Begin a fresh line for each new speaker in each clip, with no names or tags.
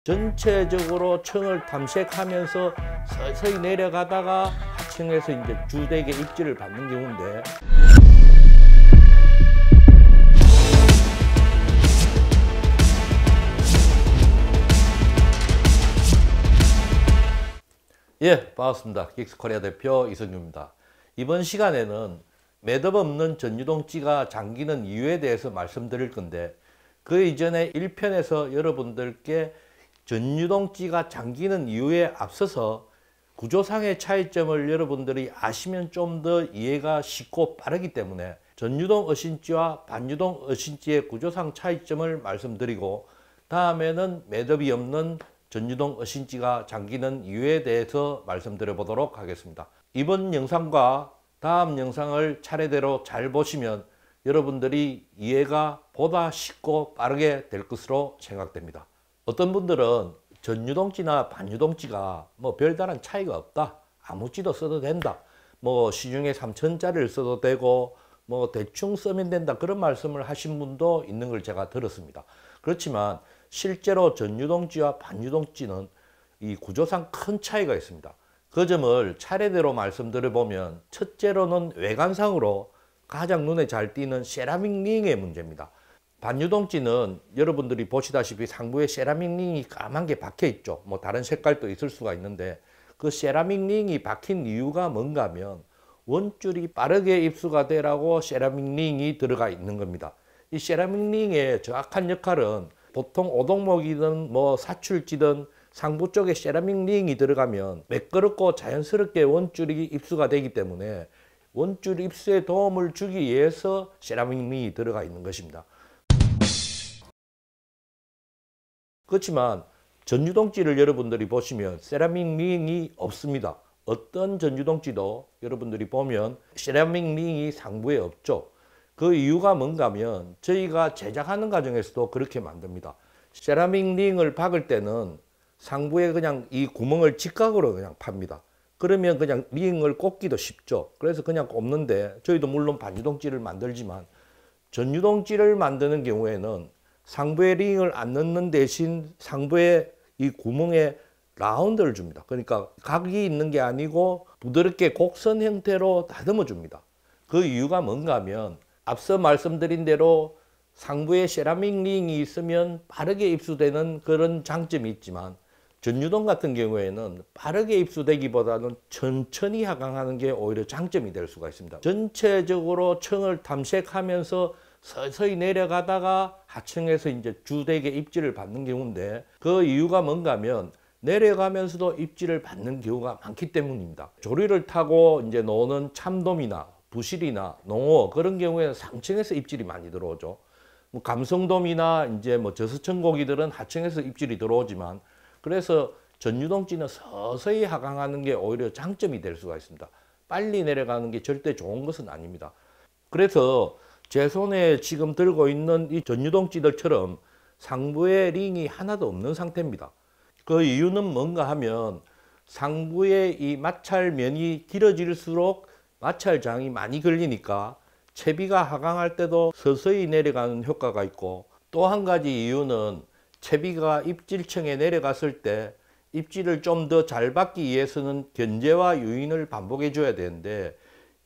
전체적으로 층을 탐색하면서 서서히 내려가다가 하층에서 이제 주택의 입지를 받는 경우인데, 예, 반갑습니다. 긱스코리아 대표 이성규입니다. 이번 시간에는 매듭 없는 전유동지가 잠기는 이유에 대해서 말씀드릴 건데, 그 이전에 1편에서 여러분들께 전유동지가 잠기는 이유에 앞서서 구조상의 차이점을 여러분들이 아시면 좀 더 이해가 쉽고 빠르기 때문에 전유동 어신지와 반유동 어신지의 구조상 차이점을 말씀드리고, 다음에는 매듭이 없는 전유동 어신지가 잠기는 이유에 대해서 말씀드려 보도록 하겠습니다. 이번 영상과 다음 영상을 차례대로 잘 보시면 여러분들이 이해가 보다 쉽고 빠르게 될 것으로 생각됩니다. 어떤 분들은 전유동지나 반유동지가 뭐 별다른 차이가 없다, 아무 지도 써도 된다, 뭐 시중에 3,000짜리를 써도 되고 뭐 대충 쓰면 된다, 그런 말씀을 하신 분도 있는 걸 제가 들었습니다. 그렇지만 실제로 전유동지와 반유동지는 이 구조상 큰 차이가 있습니다. 그 점을 차례대로 말씀드려 보면, 첫째로는 외관상으로 가장 눈에 잘 띄는 세라믹 링의 문제입니다. 반유동지는 여러분들이 보시다시피 상부에 세라믹 링이 까만 게 박혀 있죠. 뭐 다른 색깔도 있을 수가 있는데, 그 세라믹 링이 박힌 이유가 뭔가 하면 원줄이 빠르게 입수가 되라고 세라믹 링이 들어가 있는 겁니다. 이 세라믹 링의 정확한 역할은 보통 오동목이든 뭐 사출지든 상부 쪽에 세라믹 링이 들어가면 매끄럽고 자연스럽게 원줄이 입수가 되기 때문에 원줄 입수에 도움을 주기 위해서 세라믹 링이 들어가 있는 것입니다. 그렇지만 전유동지를 여러분들이 보시면 세라믹 링이 없습니다. 어떤 전유동지도 여러분들이 보면 세라믹 링이 상부에 없죠. 그 이유가 뭔가 하면 저희가 제작하는 과정에서도 그렇게 만듭니다. 세라믹 링을 박을 때는 상부에 그냥 이 구멍을 직각으로 그냥 팝니다. 그러면 그냥 링을 꽂기도 쉽죠. 그래서 그냥 꼽는데, 저희도 물론 반유동지를 만들지만 전유동지를 만드는 경우에는 상부에 링을 안 넣는 대신 상부에 이 구멍에 라운드를 줍니다. 그러니까 각이 있는 게 아니고 부드럽게 곡선 형태로 다듬어 줍니다. 그 이유가 뭔가 하면 앞서 말씀드린 대로 상부에 세라믹 링이 있으면 빠르게 입수되는 그런 장점이 있지만, 전유동 같은 경우에는 빠르게 입수되기보다는 천천히 하강하는 게 오히려 장점이 될 수가 있습니다. 전체적으로 층을 탐색하면서 서서히 내려가다가 하층에서 이제 주택의 입지를 받는 경우인데, 그 이유가 뭔가 하면 내려가면서도 입지를 받는 경우가 많기 때문입니다. 조리를 타고 이제 노는 참돔이나 부실이나 농어, 그런 경우에는 상층에서 입질이 많이 들어오죠. 뭐 감성돔이나 이제 뭐 저수천 고기들은 하층에서 입질이 들어오지만, 그래서 전유동지는 서서히 하강하는 게 오히려 장점이 될 수가 있습니다. 빨리 내려가는 게 절대 좋은 것은 아닙니다. 그래서 제 손에 지금 들고 있는 이 전유동지들처럼 상부에 링이 하나도 없는 상태입니다. 그 이유는 뭔가 하면 상부에 이 마찰면이 길어질수록 마찰장이 많이 걸리니까 채비가 하강할 때도 서서히 내려가는 효과가 있고, 또 한 가지 이유는 채비가 입질층에 내려갔을 때 입질을 좀 더 잘 받기 위해서는 견제와 유인을 반복해 줘야 되는데,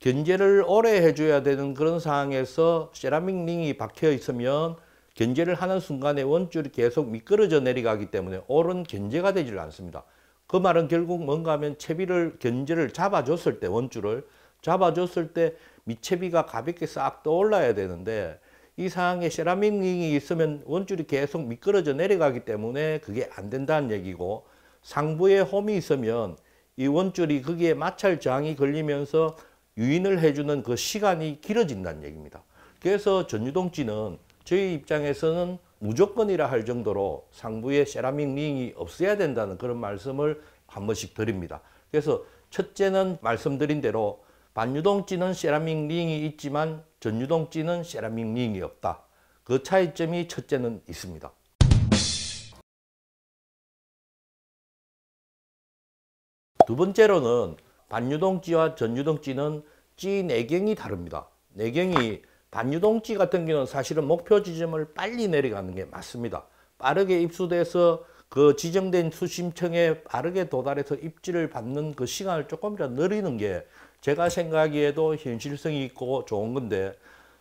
견제를 오래 해줘야 되는 그런 상황에서 세라믹 링이 박혀 있으면 견제를 하는 순간에 원줄이 계속 미끄러져 내려가기 때문에 옳은 견제가 되질 않습니다. 그 말은 결국 뭔가 하면 채비를 견제를 잡아줬을 때, 원줄을 잡아줬을 때 밑채비가 가볍게 싹 떠올라야 되는데, 이 상황에 세라믹 링이 있으면 원줄이 계속 미끄러져 내려가기 때문에 그게 안 된다는 얘기고, 상부에 홈이 있으면 이 원줄이 거기에 마찰 저항이 걸리면서 유인을 해주는 그 시간이 길어진다는 얘기입니다. 그래서 전유동지는 저희 입장에서는 무조건이라 할 정도로 상부에 세라믹 링이 없어야 된다는 그런 말씀을 한 번씩 드립니다. 그래서 첫째는 말씀드린 대로 반유동지는 세라믹 링이 있지만 전유동지는 세라믹 링이 없다. 그 차이점이 첫째는 있습니다. 두 번째로는 반유동지와 전유동지는 지 내경이 다릅니다. 내경이 반유동지 같은 경우는 사실은 목표 지점을 빨리 내려가는 게 맞습니다. 빠르게 입수돼서 그 지정된 수심층에 빠르게 도달해서 입질을 받는 그 시간을 조금이라도 늘리는 게 제가 생각하기에도 현실성이 있고 좋은 건데,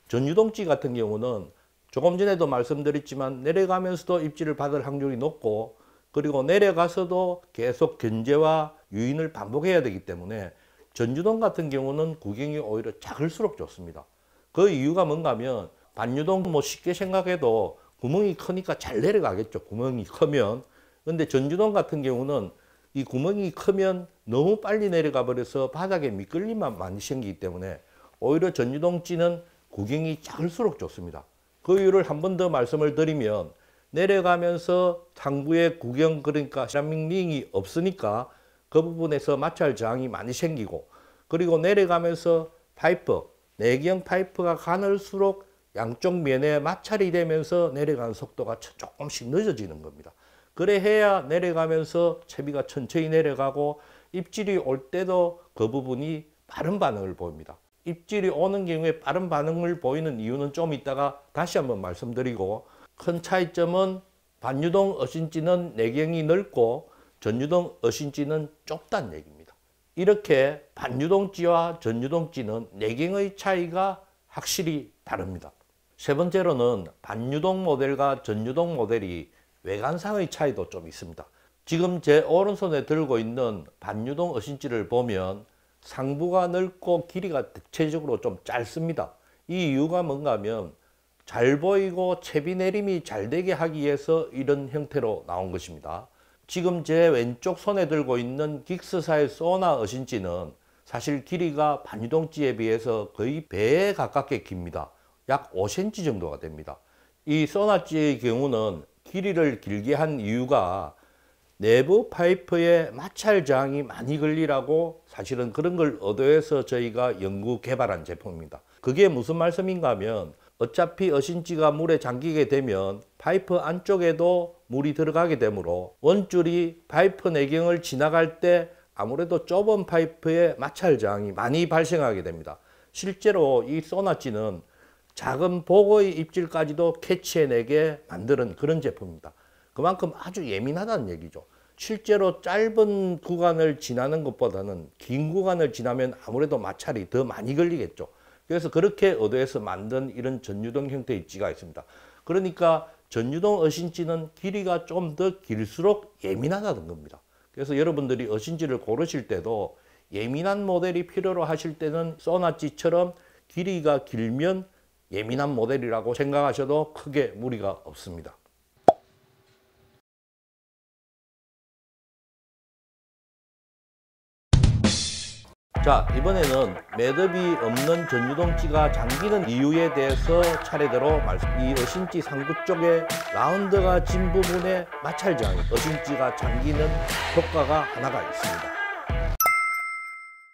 전유동지 같은 경우는 조금 전에도 말씀드렸지만 내려가면서도 입질을 받을 확률이 높고, 그리고 내려가서도 계속 견제와 유인을 반복해야 되기 때문에 전유동 같은 경우는 구경이 오히려 작을수록 좋습니다. 그 이유가 뭔가 하면, 반유동 뭐 쉽게 생각해도 구멍이 크니까 잘 내려가겠죠. 구멍이 크면. 근데 전유동 같은 경우는 이 구멍이 크면 너무 빨리 내려가 버려서 바닥에 미끌림만 많이 생기기 때문에 오히려 전유동지는 구경이 작을수록 좋습니다. 그 이유를 한 번 더 말씀을 드리면, 내려가면서 상부에 구경, 그러니까 세라믹 링이 없으니까 그 부분에서 마찰 저항이 많이 생기고, 그리고 내려가면서 파이프, 내경 파이프가 가늘수록 양쪽 면에 마찰이 되면서 내려가는 속도가 조금씩 늦어지는 겁니다. 그래 해야 내려가면서 채비가 천천히 내려가고 입질이 올 때도 그 부분이 빠른 반응을 보입니다. 입질이 오는 경우에 빠른 반응을 보이는 이유는 좀 이따가 다시 한번 말씀드리고, 큰 차이점은 반유동 어신지는 내경이 넓고 전유동 어신지는 좁다는 얘기입니다. 이렇게 반유동지와 전유동지는 내경의 차이가 확실히 다릅니다. 세 번째로는 반유동 모델과 전유동 모델이 외관상의 차이도 좀 있습니다. 지금 제 오른손에 들고 있는 반유동 어신지를 보면 상부가 넓고 길이가 대체적으로 좀 짧습니다. 이 이유가 뭔가 하면 잘 보이고 채비 내림이 잘 되게 하기 위해서 이런 형태로 나온 것입니다. 지금 제 왼쪽 손에 들고 있는 긱스사의 소나 어신지는 사실 길이가 반유동지에 비해서 거의 배에 가깝게 깁니다. 약 5cm 정도가 됩니다. 이 소나지의 경우는 길이를 길게 한 이유가 내부 파이프에 마찰 저항이 많이 걸리라고, 사실은 그런 걸 의도해서 저희가 연구 개발한 제품입니다. 그게 무슨 말씀인가 하면, 어차피 어신지가 물에 잠기게 되면 파이프 안쪽에도 물이 들어가게 되므로 원줄이 파이프 내경을 지나갈 때 아무래도 좁은 파이프에 마찰 저항이 많이 발생하게 됩니다. 실제로 이 소나지는 작은 복의 입질까지도 캐치해내게 만드는 그런 제품입니다. 그만큼 아주 예민하다는 얘기죠. 실제로 짧은 구간을 지나는 것보다는 긴 구간을 지나면 아무래도 마찰이 더 많이 걸리겠죠. 그래서 그렇게 의도해서 만든 이런 전유동 형태의 입지가 있습니다. 그러니까 전유동 어신지는 길이가 좀 더 길수록 예민하다는 겁니다. 그래서 여러분들이 어신지를 고르실 때도 예민한 모델이 필요로 하실 때는 소나지처럼 길이가 길면 예민한 모델이라고 생각하셔도 크게 무리가 없습니다. 자, 이번에는 매듭이 없는 전유동지가 잠기는 이유에 대해서 차례대로 이 어신지 상부 쪽에 라운드가 진 부분에 마찰 저항이, 어신지가 잠기는 효과가 하나가 있습니다.